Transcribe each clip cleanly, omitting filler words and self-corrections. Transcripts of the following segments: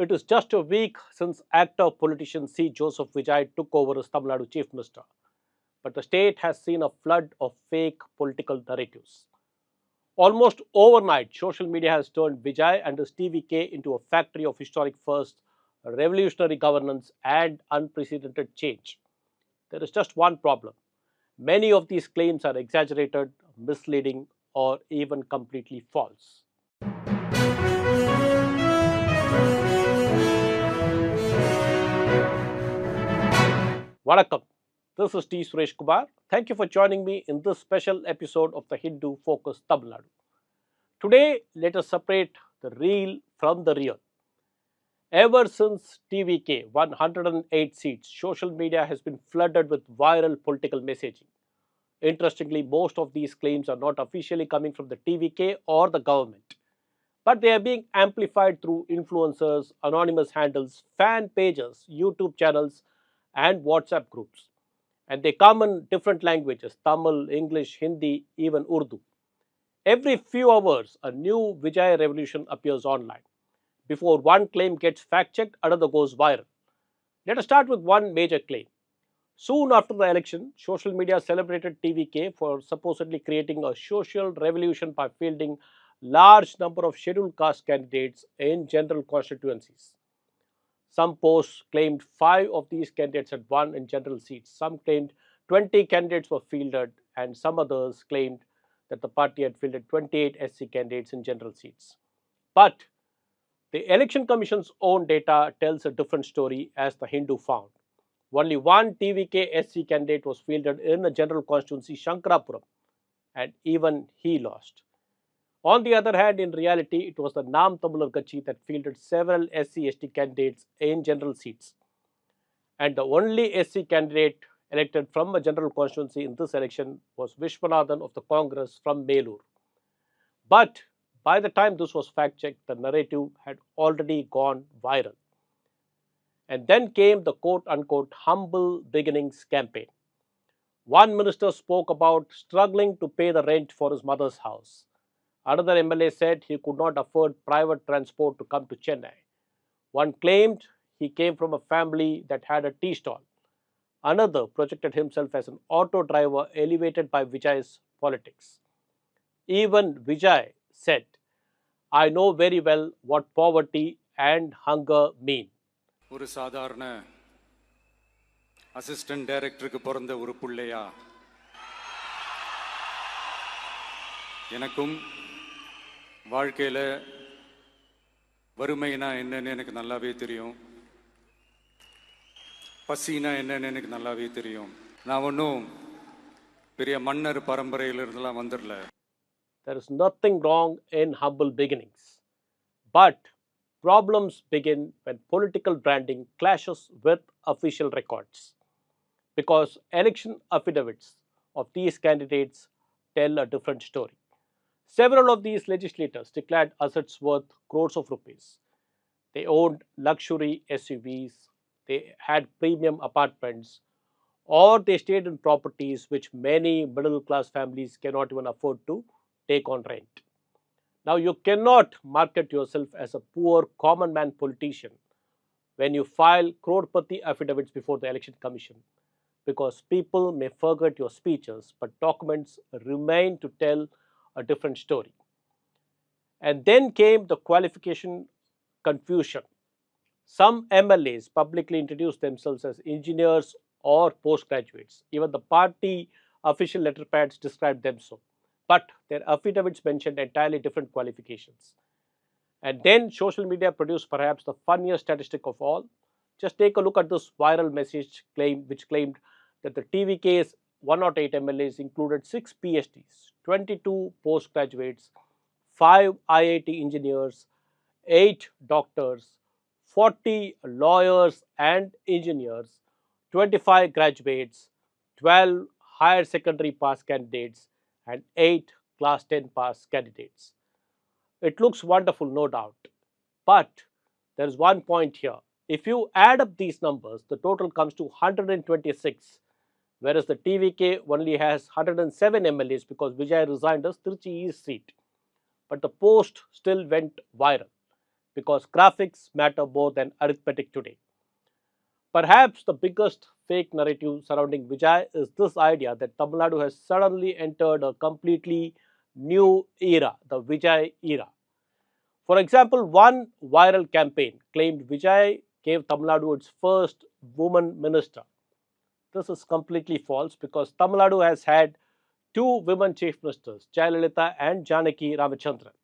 It is just a week since actor politician C. Joseph Vijay took over as Tamil Nadu Chief Minister, but the state has seen a flood of fake political narratives. Almost overnight, social media has turned Vijay and his TVK into a factory of historic firsts, revolutionary governance, and unprecedented change. There is just one problem. Many of these claims are exaggerated, misleading, or even completely false. Vanakkam. This is T. Suresh Kumar. Thank you for joining me in this special episode of the Hindu Focus Tamil Nadu. Today, let us separate the real from the real. Ever since TVK won 108 seats, social media has been flooded with viral political messaging. Interestingly, most of these claims are not officially coming from the TVK or the government, but they are being amplified through influencers, anonymous handles, fan pages, YouTube channels, and WhatsApp groups. And they come in different languages: Tamil, English, Hindi, even Urdu. Every few hours, a new Vijay revolution appears online. Before one claim gets fact checked, another goes viral. Let us start with one major claim. Soon after the election, social media celebrated TVK for supposedly creating a social revolution by fielding large number of scheduled caste candidates in general constituencies. Some posts claimed 5 of these candidates had won in general seats. Some claimed 20 candidates were fielded, and some others claimed that the party had fielded 28 SC candidates in general seats. But the Election Commission's own data tells a different story, as the Hindu found. Only one TVK SC candidate was fielded in a general constituency, Shankarapuram, and even he lost. On the other hand, in reality, it was the Nam Tamilur Katchi that fielded several SC/ST candidates in general seats. And the only SC candidate elected from a general constituency in this election was Vishwanathan of the Congress from Melur. But by the time this was fact checked, the narrative had already gone viral. And then came the quote unquote humble beginnings campaign. One minister spoke about struggling to pay the rent for his mother's house. Another MLA said he could not afford private transport to come to Chennai. One claimed he came from a family that had a tea stall. Another projected himself as an auto driver elevated by Vijay's politics. Even Vijay said, I know very well what poverty and hunger mean. ஒரு சாதாரண assistant டைரக்டருக்கு பிறந்த ஒரு பிள்ளையா எனக்கும் வாழ்க்கையில் வறுமைனா என்னன்னு எனக்கு நல்லாவே தெரியும். பசினா என்னன்னு எனக்கு நல்லாவே தெரியும். நான் ஒன்றும் பெரிய மன்னர் பரம்பரையிலிருந்தெல்லாம் வந்துடல. There is nothing wrong in humble beginnings. But problems begin when political branding clashes with official records. Because election affidavits of these candidates tell a different story. Several of these legislators declared assets worth crores of rupees. They owned luxury SUVs, they had premium apartments, or they stayed in properties which many middle class families cannot even afford to take on rent. Now, you cannot market yourself as a poor common man politician when you file crorepati affidavits before the Election Commission, because people may forget your speeches, but documents remain to tell a different story. And then came the qualification confusion. Some MLAs publicly introduced themselves as engineers or postgraduates. Even the party official letterpads described them so. But their affidavits mentioned entirely different qualifications. And then social media produced perhaps the funniest statistic of all. Just take a look at this viral message which claimed that the TVK's 108 MLAs included 6 PhDs, 22 postgraduates, 5 IIT engineers, 8 doctors, 40 lawyers and engineers, 25 graduates, 12 higher secondary pass candidates, and 8 class 10 pass candidates. It looks wonderful, no doubt. But there is one point here. If you add up these numbers, the total comes to 126, whereas the TVK only has 107 MLAs because Vijay resigned his Trichy East seat. But the post still went viral. because graphics matter more than arithmetic today. Perhaps the biggest fake narrative surrounding Vijay is this idea that Tamil Nadu has suddenly entered a completely new era, the Vijay era. For example, one viral campaign claimed Vijay gave Tamil Nadu its first woman minister. This is completely false because Tamil Nadu has had two women chief ministers, Jayalalitha and Janaki Ramachandran.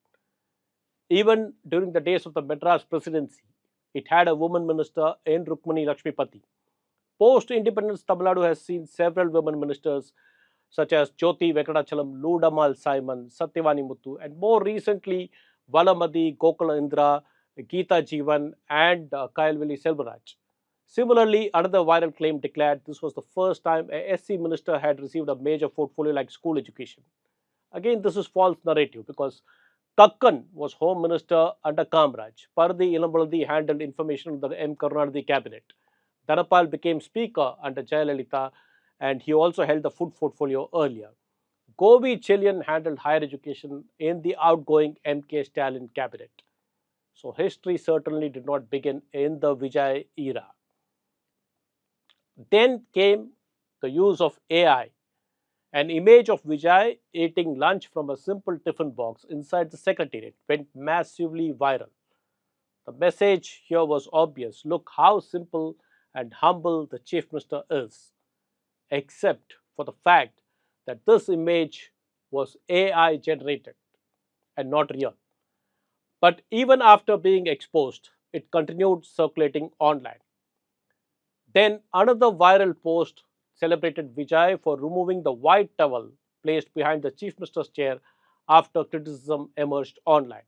Even during the days of the Madras presidency, it had a woman minister in Rukmani Lakshmipati. Post independence, Tamil Nadu has seen several women ministers such as Jyoti Venkatachalam, Ludamal Simon, Satyavani Muthu, and more recently, Valamadi, Gokula Indra, Geeta Jeevan, and Kayalvili Selvaraj. Similarly, another viral claim declared this was the first time a SC minister had received a major portfolio like school education. Again, this is false narrative because Kakkan was Home Minister under Kamraj. Pardi Ilambaladi handled information under the M. Karunanidhi cabinet. Dhanapal became Speaker under Jayalalitha and he also held the food portfolio earlier. Govi Chilian handled higher education in the outgoing MK Stalin cabinet. So history certainly did not begin in the Vijay era. Then came the use of AI. An image of Vijay eating lunch from a simple tiffin box inside the secretariat went massively viral. The message here was obvious. Look how simple and humble the chief minister is, except for the fact that this image was AI generated and not real. But even after being exposed, it continued circulating online. Then another viral post celebrated Vijay for removing the white towel placed behind the chief minister's chair after criticism emerged online.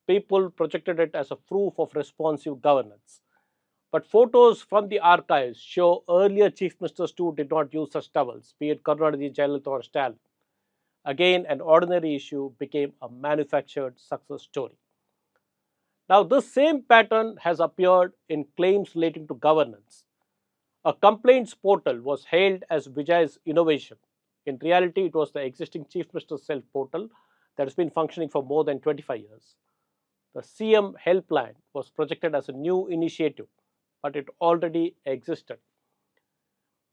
People projected it as a proof of responsive governance. But photos from the archives show earlier chief ministers too did not use such towels, be it Karunanidhi, Jayalalitha or Stalin. Again, an ordinary issue became a manufactured success story. Now, this same pattern has appeared in claims relating to governance. A complaints portal was hailed as Vijay's innovation. In reality, it was the existing chief minister's self portal that has been functioning for more than 25 years. The CM helpline was projected as a new initiative, but it already existed.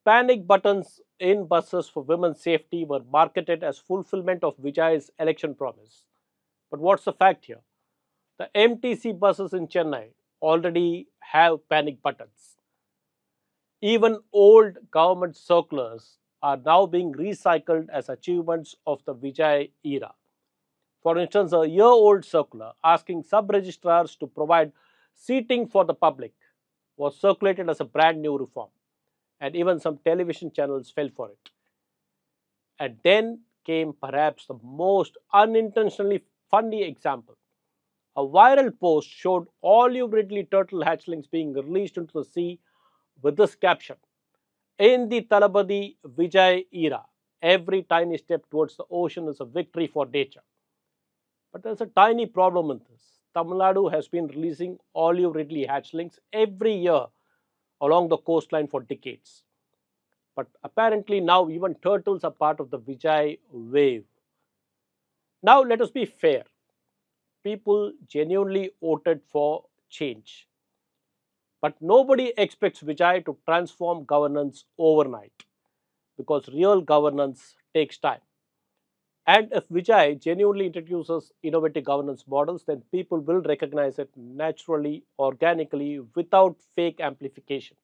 Panic buttons in buses for women's safety were marketed as fulfillment of Vijay's election promise. But what's the fact here? The MTC buses in Chennai already have panic buttons. Even old government circulars are now being recycled as achievements of the Vijay era. For instance, a year-old circular asking sub-registrars to provide seating for the public was circulated as a brand new reform, and even some television channels fell for it. And then came perhaps the most unintentionally funny example. A viral post showed olive ridley turtle hatchlings being released into the sea with this caption: in the Talabadi Vijay era, every tiny step towards the ocean is a victory for nature. But there's a tiny problem in this. Tamil Nadu has been releasing olive ridley hatchlings every year along the coastline for decades. But apparently now even turtles are part of the Vijay wave. Now let us be fair. People genuinely voted for change. But nobody expects Vijay to transform governance overnight because real governance takes time. And if Vijay genuinely introduces innovative governance models, then people will recognize it naturally, organically, without fake amplification.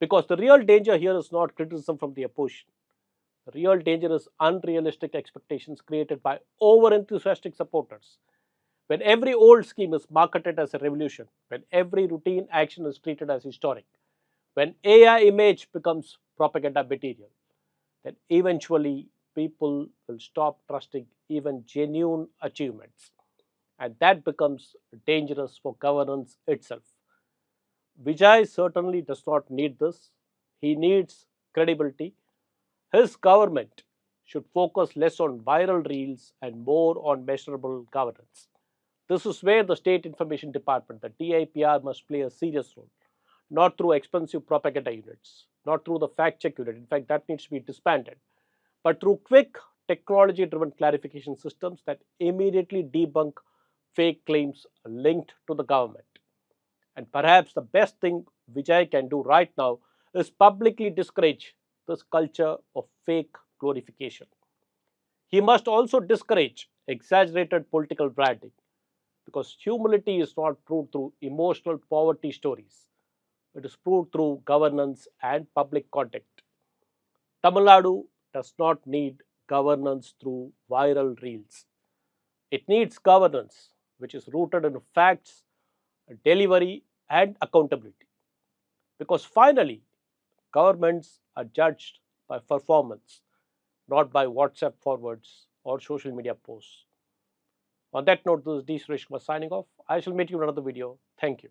Because the real danger here is not criticism from the opposition. The real danger is unrealistic expectations created by over enthusiastic supporters. When every old scheme is marketed as a revolution, when every routine action is treated as historic, when AI image becomes propaganda material, then eventually people will stop trusting even genuine achievements. And that becomes dangerous for governance itself. Vijay certainly does not need this. He needs credibility. His government should focus less on viral reels and more on measurable governance. This is where the State Information Department, the DIPR, must play a serious role, not through expensive propaganda units, not through the fact check unit. In fact, that needs to be disbanded, but through quick technology driven clarification systems that immediately debunk fake claims linked to the government. And perhaps the best thing Vijay can do right now is publicly discourage this culture of fake glorification. He must also discourage exaggerated political branding because humility is not proved through emotional poverty stories. It is proved through governance and public contact. Tamil Nadu does not need governance through viral reels. It needs governance which is rooted in facts, delivery, and accountability. Because finally, governments are judged by performance, not by WhatsApp forwards or social media posts. On that note, this is D. Suresh Kumar signing off. I shall meet you in another video. Thank you.